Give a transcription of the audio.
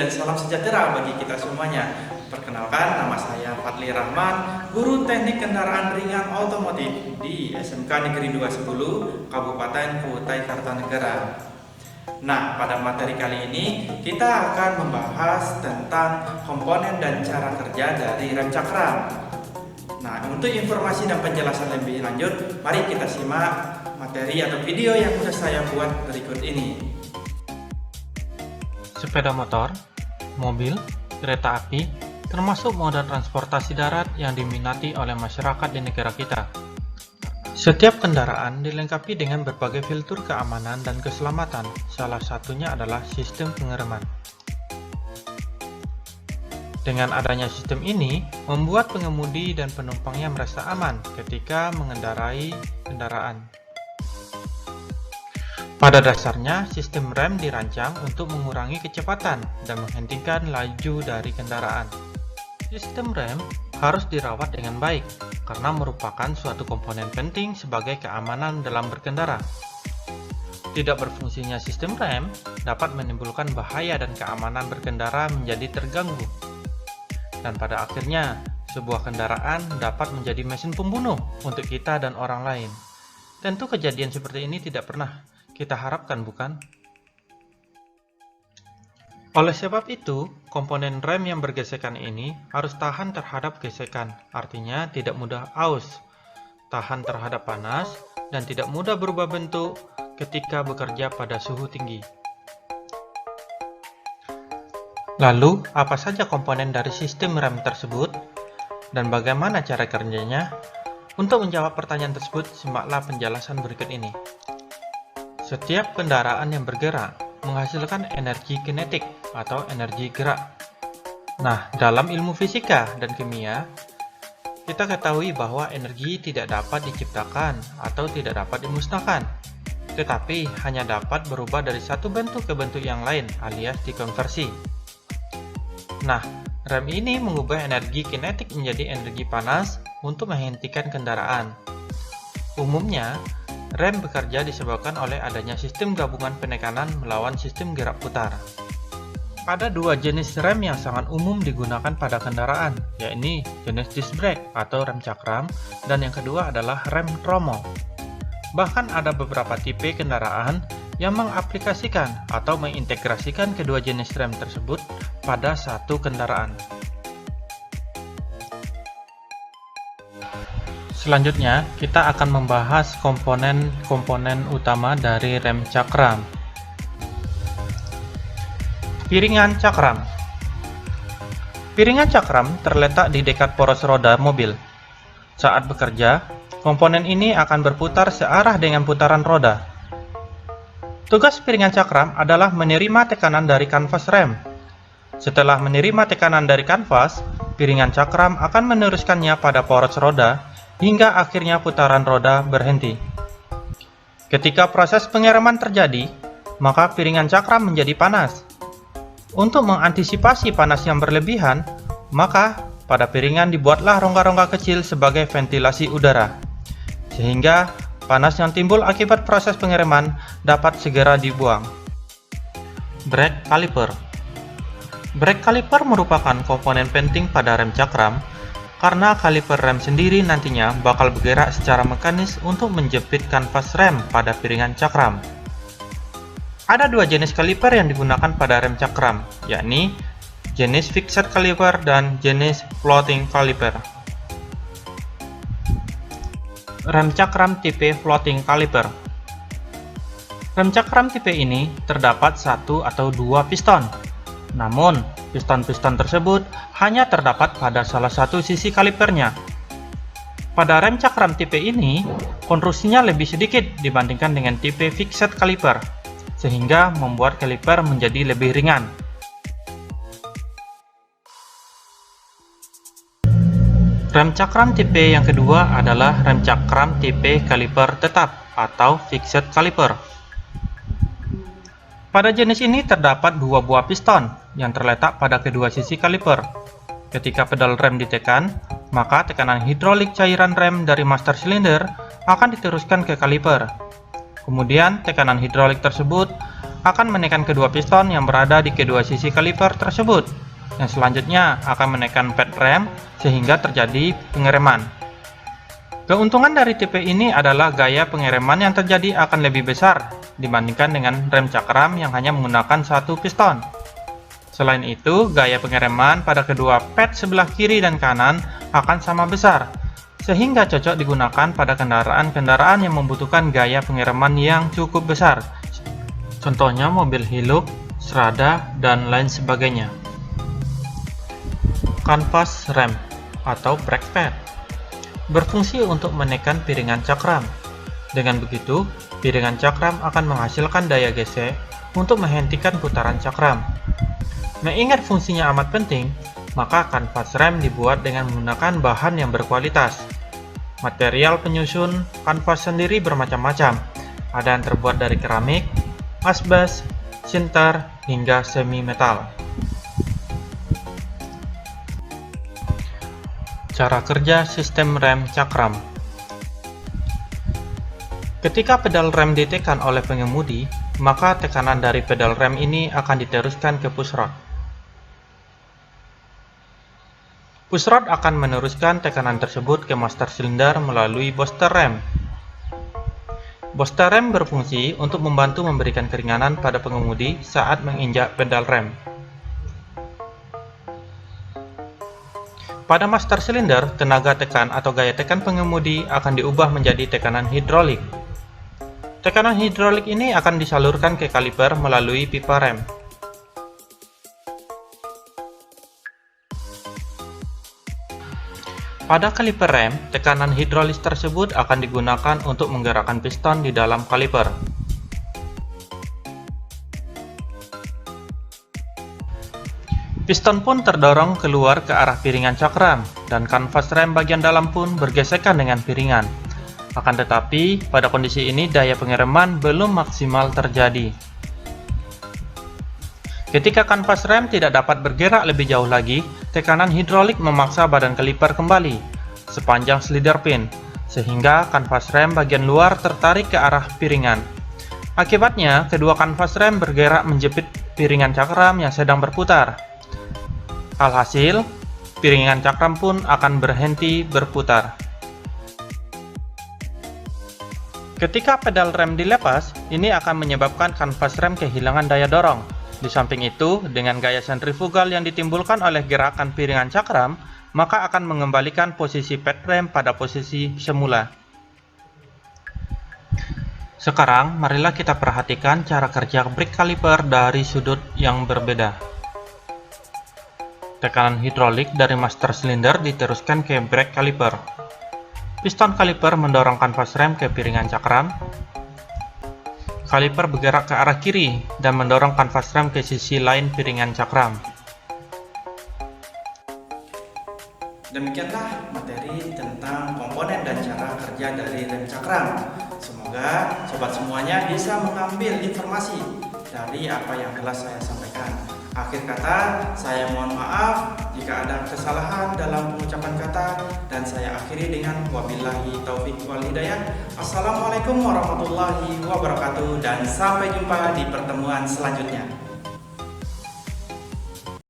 dan salam sejahtera bagi kita semuanya. Perkenalkan, nama saya Fadli Rahman, guru teknik kendaraan ringan otomotif di SMK Negeri 210, Kabupaten Kutai Kartanegara. Nah, pada materi kali ini kita akan membahas tentang komponen dan cara kerja dari rem cakram. Nah, untuk informasi dan penjelasan lebih lanjut, mari kita simak materi atau video yang sudah saya buat berikut ini. Sepeda motor, mobil, kereta api, termasuk moda transportasi darat yang diminati oleh masyarakat di negara kita. Setiap kendaraan dilengkapi dengan berbagai fitur keamanan dan keselamatan, salah satunya adalah sistem pengereman. Dengan adanya sistem ini, membuat pengemudi dan penumpangnya merasa aman ketika mengendarai kendaraan. Pada dasarnya, sistem rem dirancang untuk mengurangi kecepatan dan menghentikan laju dari kendaraan. Sistem rem harus dirawat dengan baik karena merupakan suatu komponen penting sebagai keamanan dalam berkendara. Tidak berfungsinya sistem rem dapat menimbulkan bahaya dan keamanan berkendara menjadi terganggu. Dan pada akhirnya, sebuah kendaraan dapat menjadi mesin pembunuh untuk kita dan orang lain. Tentu kejadian seperti ini tidak pernah kita harapkan, bukan? Oleh sebab itu, komponen rem yang bergesekan ini harus tahan terhadap gesekan, artinya tidak mudah aus, tahan terhadap panas, dan tidak mudah berubah bentuk ketika bekerja pada suhu tinggi. Lalu, apa saja komponen dari sistem rem tersebut, dan bagaimana cara kerjanya? Untuk menjawab pertanyaan tersebut, simaklah penjelasan berikut ini. Setiap kendaraan yang bergerak menghasilkan energi kinetik atau energi gerak. Nah, dalam ilmu fisika dan kimia, kita ketahui bahwa energi tidak dapat diciptakan atau tidak dapat dimusnahkan, tetapi hanya dapat berubah dari satu bentuk ke bentuk yang lain alias dikonversi. Nah, rem ini mengubah energi kinetik menjadi energi panas untuk menghentikan kendaraan. Umumnya, rem bekerja disebabkan oleh adanya sistem gabungan penekanan melawan sistem gerak putar. Ada dua jenis rem yang sangat umum digunakan pada kendaraan, yakni jenis disc brake atau rem cakram, dan yang kedua adalah rem tromol. Bahkan ada beberapa tipe kendaraan yang mengaplikasikan atau mengintegrasikan kedua jenis rem tersebut pada satu kendaraan. Selanjutnya, kita akan membahas komponen-komponen utama dari rem cakram. Piringan cakram. Piringan cakram terletak di dekat poros roda mobil. Saat bekerja, komponen ini akan berputar searah dengan putaran roda. Tugas piringan cakram adalah menerima tekanan dari kanvas rem. Setelah menerima tekanan dari kanvas, piringan cakram akan meneruskannya pada poros roda hingga akhirnya putaran roda berhenti. Ketika proses pengereman terjadi, maka piringan cakram menjadi panas. Untuk mengantisipasi panas yang berlebihan, maka pada piringan dibuatlah rongga-rongga kecil sebagai ventilasi udara, sehingga panas yang timbul akibat proses pengereman dapat segera dibuang. Brake caliper. Brake caliper merupakan komponen penting pada rem cakram, karena kaliper rem sendiri nantinya bakal bergerak secara mekanis untuk menjepit kanvas rem pada piringan cakram. Ada dua jenis kaliper yang digunakan pada rem cakram, yakni jenis fixed caliper dan jenis floating caliper. Rem cakram tipe floating caliper. Rem cakram tipe ini terdapat satu atau dua piston. Namun, piston-piston tersebut hanya terdapat pada salah satu sisi kalipernya. Pada rem cakram tipe ini, konstruksinya lebih sedikit dibandingkan dengan tipe fixed caliper, sehingga membuat kaliper menjadi lebih ringan. Rem cakram tipe yang kedua adalah rem cakram tipe kaliper tetap atau fixed caliper. Pada jenis ini terdapat dua buah piston yang terletak pada kedua sisi kaliper. Ketika pedal rem ditekan, maka tekanan hidrolik cairan rem dari master silinder akan diteruskan ke kaliper. Kemudian tekanan hidrolik tersebut akan menekan kedua piston yang berada di kedua sisi kaliper tersebut. Yang selanjutnya akan menekan pad rem sehingga terjadi pengereman. Keuntungan dari tipe ini adalah gaya pengereman yang terjadi akan lebih besar dibandingkan dengan rem cakram yang hanya menggunakan satu piston. Selain itu, gaya pengereman pada kedua pad sebelah kiri dan kanan akan sama besar, sehingga cocok digunakan pada kendaraan-kendaraan yang membutuhkan gaya pengereman yang cukup besar. Contohnya mobil Hilux, Strada, dan lain sebagainya. Kanvas rem atau brake pad berfungsi untuk menekan piringan cakram. Dengan begitu, piringan cakram akan menghasilkan daya gesek untuk menghentikan putaran cakram. Mengingat fungsinya amat penting, maka kanvas rem dibuat dengan menggunakan bahan yang berkualitas. Material penyusun kanvas sendiri bermacam-macam. Ada yang terbuat dari keramik, asbes, sinter, hingga semi metal. Cara kerja sistem rem cakram. Ketika pedal rem ditekan oleh pengemudi, maka tekanan dari pedal rem ini akan diteruskan ke pushrod. Pushrod akan meneruskan tekanan tersebut ke master silinder melalui booster rem. Booster rem berfungsi untuk membantu memberikan keringanan pada pengemudi saat menginjak pedal rem. Pada master silinder, tenaga tekan atau gaya tekan pengemudi akan diubah menjadi tekanan hidrolik. Tekanan hidrolik ini akan disalurkan ke kaliper melalui pipa rem. Pada kaliper rem, tekanan hidrolis tersebut akan digunakan untuk menggerakkan piston di dalam kaliper. Piston pun terdorong keluar ke arah piringan cakram, dan kanvas rem bagian dalam pun bergesekan dengan piringan. Akan tetapi, pada kondisi ini daya pengereman belum maksimal terjadi. Ketika kanvas rem tidak dapat bergerak lebih jauh lagi, tekanan hidrolik memaksa badan kaliper kembali sepanjang slider pin, sehingga kanvas rem bagian luar tertarik ke arah piringan. Akibatnya, kedua kanvas rem bergerak menjepit piringan cakram yang sedang berputar. Alhasil, piringan cakram pun akan berhenti berputar. Ketika pedal rem dilepas, ini akan menyebabkan kanvas rem kehilangan daya dorong. Di samping itu, dengan gaya sentrifugal yang ditimbulkan oleh gerakan piringan cakram, maka akan mengembalikan posisi pad rem pada posisi semula. Sekarang, marilah kita perhatikan cara kerja brake caliper dari sudut yang berbeda. Tekanan hidrolik dari master silinder diteruskan ke brake caliper. Piston kaliper mendorong kanvas rem ke piringan cakram. Kaliper bergerak ke arah kiri dan mendorong kanvas rem ke sisi lain piringan cakram. Demikianlah materi tentang komponen dan cara kerja dari rem cakram. Semoga sobat semuanya bisa mengambil informasi dari apa yang telah saya sampaikan. Akhir kata, saya mohon maaf jika ada kesalahan dalam pengucapan kata, dan saya akhiri dengan wabillahi taufik wal hidayah. Assalamualaikum warahmatullahi wabarakatuh, dan sampai jumpa di pertemuan selanjutnya.